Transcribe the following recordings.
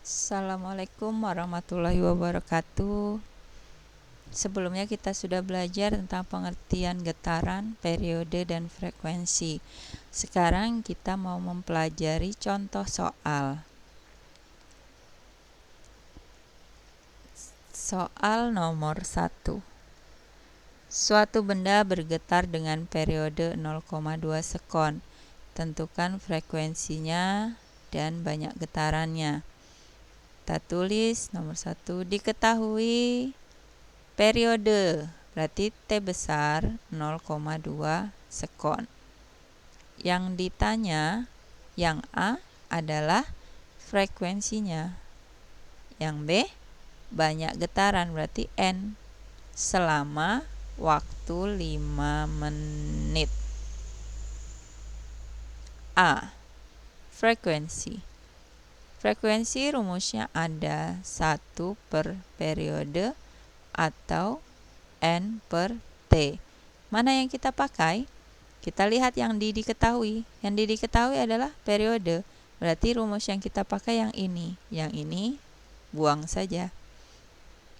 Assalamualaikum warahmatullahi wabarakatuh. Sebelumnya kita sudah belajar tentang pengertian getaran, periode, dan frekuensi. Sekarang kita mau mempelajari contoh soal. Soal nomor 1. Suatu benda bergetar dengan periode 0,2 sekon. Tentukan frekuensinya dan banyak getarannya. Kita tulis nomor 1, diketahui periode, berarti T besar 0,2 sekon. Yang ditanya, yang A adalah frekuensinya. Yang B, banyak getaran, berarti N, selama waktu 5 menit. A. Frekuensi. Frekuensi rumusnya ada 1 per periode atau N per T. Mana yang kita pakai? Kita lihat yang diketahui. Yang diketahui adalah periode. Berarti rumus yang kita pakai yang ini. Yang ini buang saja.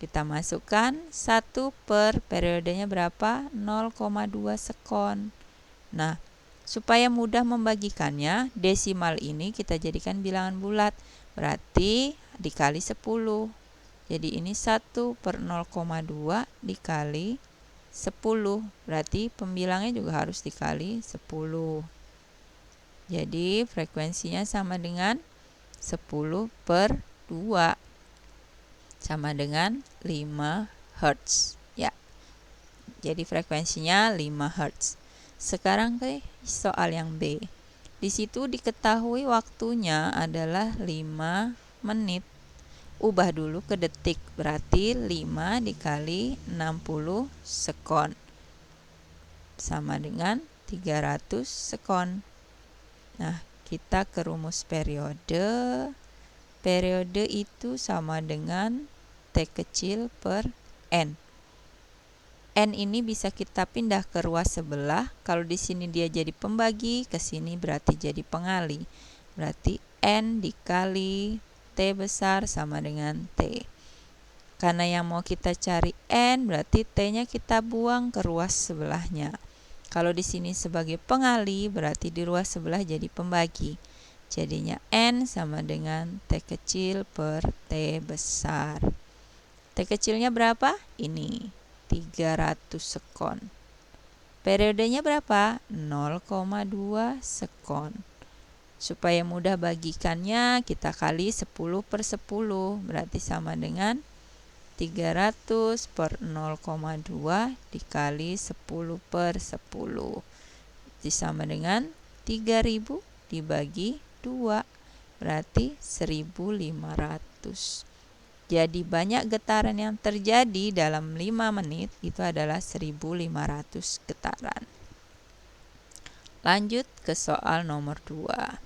Kita masukkan 1 per periodenya berapa? 0,2 sekon. Nah, supaya mudah membagikannya, desimal ini kita jadikan bilangan bulat. Berarti dikali 10. Jadi ini 1 per 0,2 dikali 10. Berarti pembilangnya juga harus dikali 10. Jadi frekuensinya sama dengan 10 per 2. Sama dengan 5 Hz. Ya. Jadi frekuensinya 5 Hz. Sekarang ke soal yang B. Di situ diketahui waktunya adalah 5 menit. Ubah dulu ke detik, berarti 5 dikali 60 sekon. Sama dengan 300 sekon. Nah, kita ke rumus periode. Periode itu sama dengan T kecil per N. N ini bisa kita pindah ke ruas sebelah. Kalau di sini dia jadi pembagi, ke sini berarti jadi pengali. Berarti N dikali T besar sama dengan T. Karena yang mau kita cari N, berarti T-nya kita buang ke ruas sebelahnya. Kalau di sini sebagai pengali, berarti di ruas sebelah jadi pembagi. Jadinya N sama dengan T kecil per T besar. T kecilnya berapa? Ini. 300 sekon. Periodenya berapa? 0,2 sekon. Supaya mudah bagikannya, kita kali 10 per 10. Berarti sama dengan 300 per 0,2 dikali 10 per 10. Jadi sama dengan 3000 dibagi 2. Berarti 1500. Jadi banyak getaran yang terjadi dalam 5 menit itu adalah 1500 getaran. Lanjut ke soal nomor 2.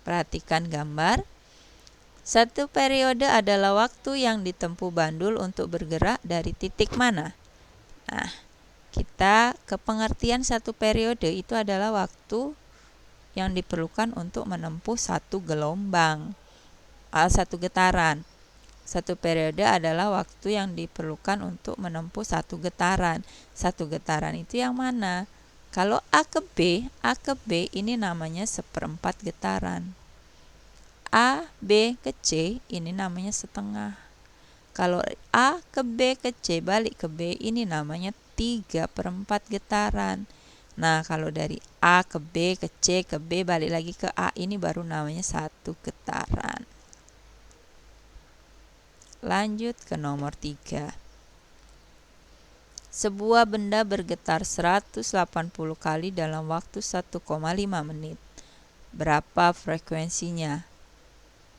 Perhatikan gambar. Satu periode adalah waktu yang ditempuh bandul untuk bergerak dari titik mana? Nah, kita ke pengertian satu periode itu adalah waktu yang diperlukan untuk menempuh satu gelombang, satu getaran. Satu periode adalah waktu yang diperlukan untuk menempuh satu getaran. Satu getaran itu yang mana? Kalau A ke B ini namanya seperempat getaran. A, B ke C ini namanya setengah. Kalau A ke B ke C balik ke B ini namanya 3/4 getaran. Nah, kalau dari A ke B ke C ke B balik lagi ke A ini baru namanya satu getaran. Lanjut ke nomor 3. Sebuah benda bergetar 180 kali dalam waktu 1,5 menit. Berapa frekuensinya?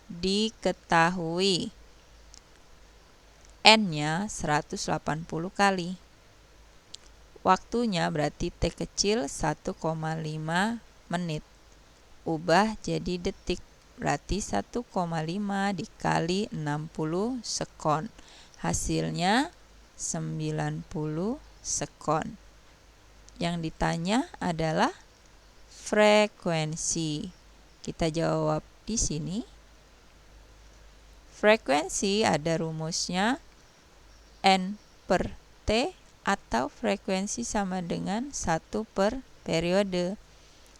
Diketahui. N-nya 180 kali. Waktunya berarti T kecil 1,5 menit. Ubah jadi detik. Berarti 1,5 dikali 60 sekon. Hasilnya 90 sekon. Yang ditanya adalah frekuensi. Kita jawab di sini. Frekuensi ada rumusnya N per T atau frekuensi sama dengan 1 per periode.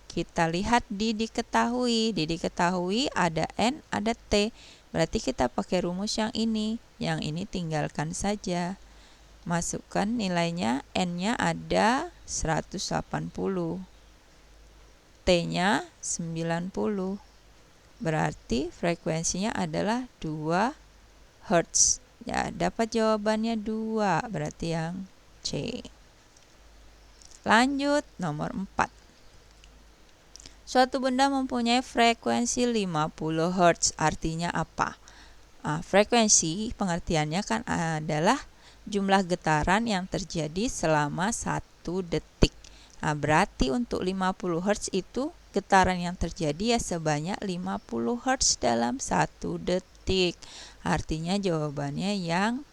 Kita lihat di diketahui. Di diketahui ada N, ada T. Berarti kita pakai rumus yang ini. Yang ini tinggalkan saja. Masukkan nilainya, N-nya ada 180. T-nya 90. Berarti frekuensinya adalah 2 Hz. Ya, dapat jawabannya 2, berarti yang C. Lanjut, nomor 4. Suatu benda mempunyai frekuensi 50 Hz. Artinya apa? Frekuensi pengertiannya kan adalah jumlah getaran yang terjadi selama 1 detik. Berarti untuk 50 Hz itu getaran yang terjadi ya sebanyak 50 Hz dalam 1 detik. Artinya jawabannya yang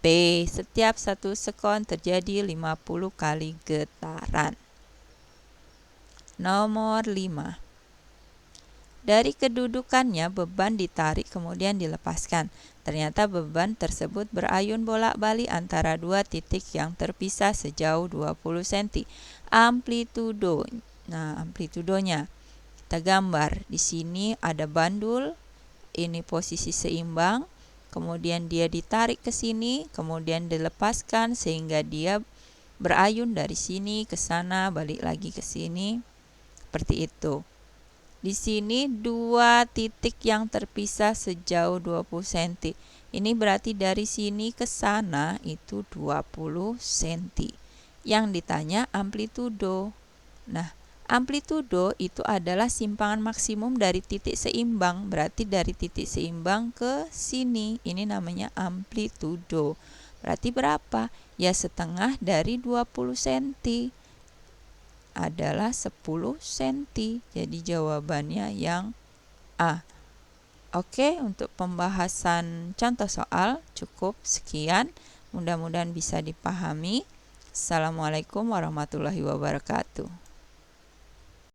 B. Setiap 1 sekon terjadi 50 kali getaran. Nomor 5. Dari kedudukannya beban ditarik kemudian dilepaskan. Ternyata beban tersebut berayun bolak-balik antara 2 titik yang terpisah sejauh 20 cm. Amplitudonya. Kita gambar. Di sini ada bandul. Ini posisi seimbang. Kemudian dia ditarik ke sini, kemudian dilepaskan sehingga dia berayun dari sini ke sana, balik lagi ke sini. Seperti itu. Di sini 2 titik yang terpisah sejauh 20 cm. Ini berarti dari sini ke sana itu 20 cm. Yang ditanya amplitudo. Nah, amplitudo itu adalah simpangan maksimum dari titik seimbang. Berarti dari titik seimbang ke sini. Ini namanya amplitudo. Berarti berapa? Ya setengah dari 20 cm. Adalah 10 cm. Jadi jawabannya yang A. Oke, untuk pembahasan contoh soal cukup sekian. Mudah-mudahan bisa dipahami. Assalamualaikum warahmatullahi wabarakatuh.